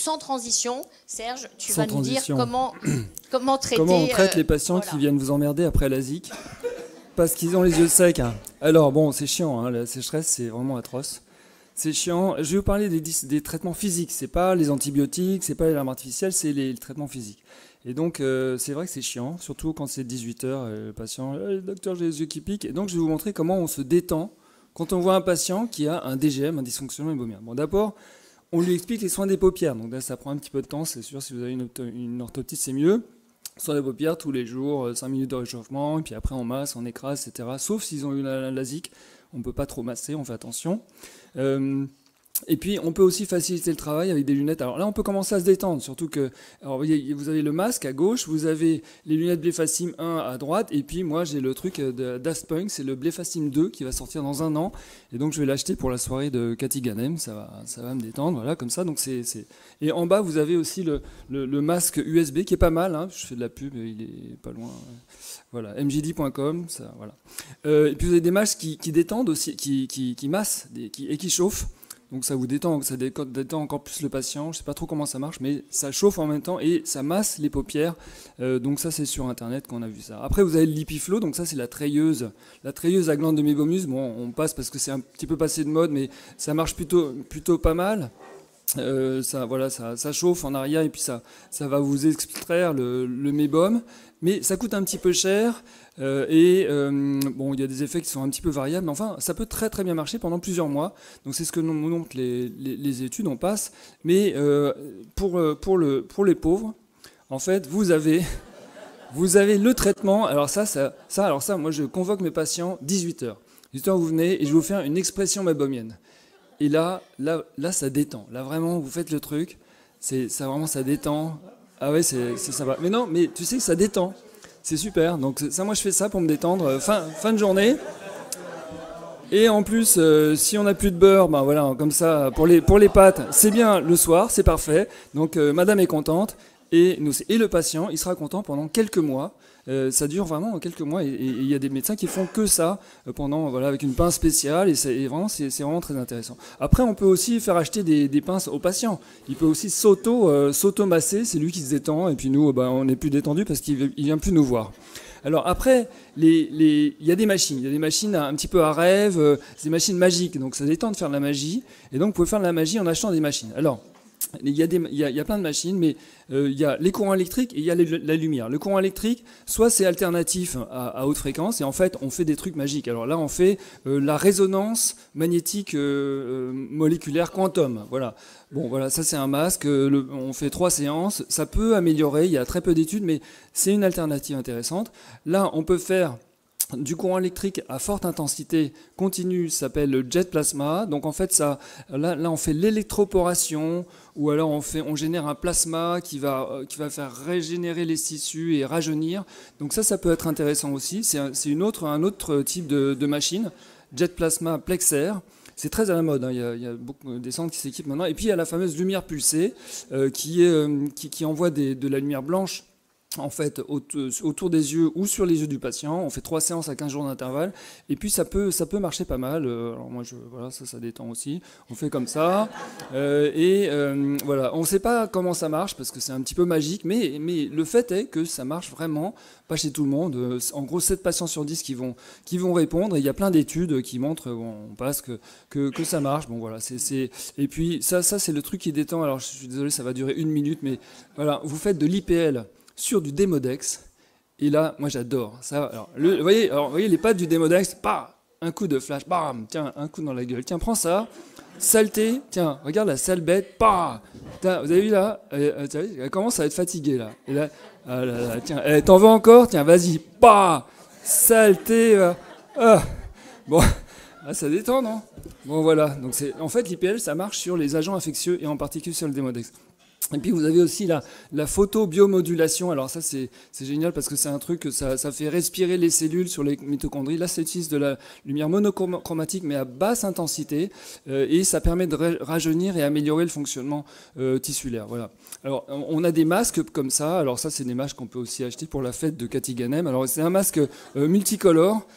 sans transition, Serge, tu Sans vas nous dire transition. comment traiter... Comment on traite les patients voilà. qui viennent vous emmerder après la zik parce qu'ils ont les yeux secs, hein. Alors bon, c'est chiant, hein, la sécheresse, c'est vraiment atroce. C'est chiant. Je vais vous parler des traitements physiques. C'est pas les antibiotiques, c'est pas les larmes artificielles, c'est les traitements physiques. Et donc, c'est vrai que c'est chiant, surtout quand c'est 18 heures, le patient, docteur, j'ai les yeux qui piquent. Et donc, je vais vous montrer comment on se détend quand on voit un patient qui a un DGM, un dysfonctionnement mémomien. Bon, d'abord, on lui explique les soins des paupières. Donc là, ça prend un petit peu de temps, c'est sûr. Si vous avez une orthoptiste, c'est mieux. Soins des paupières tous les jours, 5 minutes de réchauffement, et puis après on masse, on écrase, etc. Sauf s'ils ont eu la zik, on ne peut pas trop masser, on fait attention. Et puis on peut aussi faciliter le travail avec des lunettes. Alors là on peut commencer à se détendre, surtout que alors, vous avez le masque à gauche, vous avez les lunettes Bléphastim 1 à droite, et puis moi j'ai le truc de Daft Punk, c'est le Bléphastim 2 qui va sortir dans 1 an, et donc je vais l'acheter pour la soirée de Cathy Ganem, ça va me détendre, voilà, comme ça. Donc Et en bas vous avez aussi le masque USB qui est pas mal, hein. Je fais de la pub, il est pas loin. Voilà, mjd.com, ça, voilà. Et puis vous avez des masques qui détendent aussi, qui massent et qui chauffent. Donc ça vous détend, ça détend encore plus le patient. Je ne sais pas trop comment ça marche, mais ça chauffe en même temps et ça masse les paupières. Donc ça, c'est sur Internet qu'on a vu ça. Après, vous avez le LipiFlow, donc ça, c'est la treilleuse à glande de Mébomus. Bon, on passe parce que c'est un petit peu passé de mode, mais ça marche plutôt pas mal. Ça chauffe en arrière et puis ça va vous extraire le mébum. Mais ça coûte un petit peu cher bon, il y a des effets qui sont un petit peu variables, mais enfin, ça peut très très bien marcher pendant plusieurs mois. Donc c'est ce que nous montrent les études, on passe. Mais pour les pauvres, en fait, vous avez le traitement. Alors ça, moi je convoque mes patients 18 heures. 18 heures, vous venez et je vais vous faire une expression mébomienne. Et là, ça détend. Là, vraiment, vous faites le truc. Ça détend. Ah ouais, c'est sympa. Mais non, mais tu sais, ça détend. C'est super. Donc ça, moi, je fais ça pour me détendre. Fin de journée. Et en plus, si on n'a plus de beurre, ben voilà, comme ça, pour les pâtes, c'est bien le soir, c'est parfait. Donc, madame est contente. Et le patient, il sera content pendant quelques mois. Ça dure vraiment quelques mois et il y a des médecins qui font que ça avec une pince spéciale et c'est vraiment très intéressant. Après, on peut aussi faire acheter des pinces aux patients. Il peut aussi s'auto-masser, c'est lui qui se détend et puis nous, on n'est plus détendu parce qu'il vient plus nous voir. Alors après, il y a des machines un petit peu à rêve, c'est des machines magiques, donc ça détend de faire de la magie et donc vous pouvez faire de la magie en achetant des machines. Alors, il y a plein de machines, mais il y a les courants électriques et il y a la lumière. Le courant électrique, soit c'est alternatif à haute fréquence, et en fait, on fait des trucs magiques. Alors là, on fait la résonance magnétique moléculaire quantum. Voilà. Bon, voilà, ça c'est un masque. On fait 3 séances. Ça peut améliorer. Il y a très peu d'études, mais c'est une alternative intéressante. Là, on peut faire du courant électrique à forte intensité continue, ça s'appelle le jet plasma. Donc en fait, là on fait l'électroporation, ou alors on génère un plasma qui va faire régénérer les tissus et rajeunir. Donc ça peut être intéressant aussi. C'est un autre type de machine, jet plasma Plexair. C'est très à la mode, hein. Il y a beaucoup des centres qui s'équipent maintenant. Et puis il y a la fameuse lumière pulsée qui envoie de la lumière blanche en fait autour des yeux ou sur les yeux du patient. On fait 3 séances à 15 jours d'intervalle et puis ça peut marcher pas mal. Alors moi ça détend aussi, on fait comme ça voilà, on sait pas comment ça marche parce que c'est un petit peu magique, mais le fait est que ça marche vraiment, pas chez tout le monde. En gros 7 patients sur 10 qui vont répondre, et il y a plein d'études qui montrent, on passe que ça marche. Bon voilà, et puis ça c'est le truc qui détend. Alors je suis désolé, ça va durer 1 minute, mais voilà, vous faites de l'IPL sur du Demodex, et là, moi j'adore ça. Alors, vous voyez les pattes du Demodex, un coup de flash, bam, tiens, un coup dans la gueule, tiens, prends ça, saleté, tiens, regarde la sale bête, vous avez vu là, elle commence à être fatiguée là, et là, tiens, t'en veux encore, tiens, vas-y, saleté, bon, ça détend, non? Bon voilà, donc en fait l'IPL ça marche sur les agents infectieux et en particulier sur le Demodex. Et puis vous avez aussi la photobiomodulation. Alors ça c'est génial parce que c'est un truc que ça fait respirer les cellules sur les mitochondries. Là ça utilise de la lumière monochromatique mais à basse intensité et ça permet de rajeunir et améliorer le fonctionnement tissulaire. Voilà. Alors on a des masques comme ça. Alors ça c'est des masques qu'on peut aussi acheter pour la fête de Cathy Ganem. Alors c'est un masque multicolore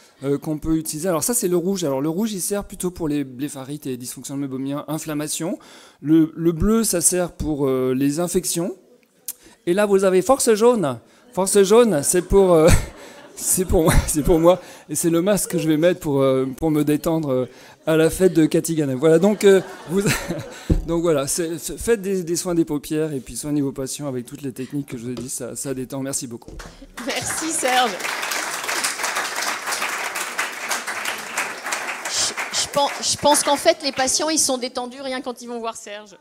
qu'on peut utiliser. Alors ça c'est le rouge. Alors le rouge il sert plutôt pour les bléphaриtes et dysfonctions mébomiens, inflammation. Le bleu ça sert pour les infections. Et là, vous avez force jaune. Force jaune, c'est pour moi. Et c'est le masque que je vais mettre pour me détendre à la fête de Cathy Ganem. Voilà, donc voilà, faites des soins des paupières et puis soignez vos patients avec toutes les techniques que je vous ai dit, ça détend. Merci beaucoup. Merci Serge. Je pense qu'en fait, les patients, ils sont détendus rien quand ils vont voir Serge.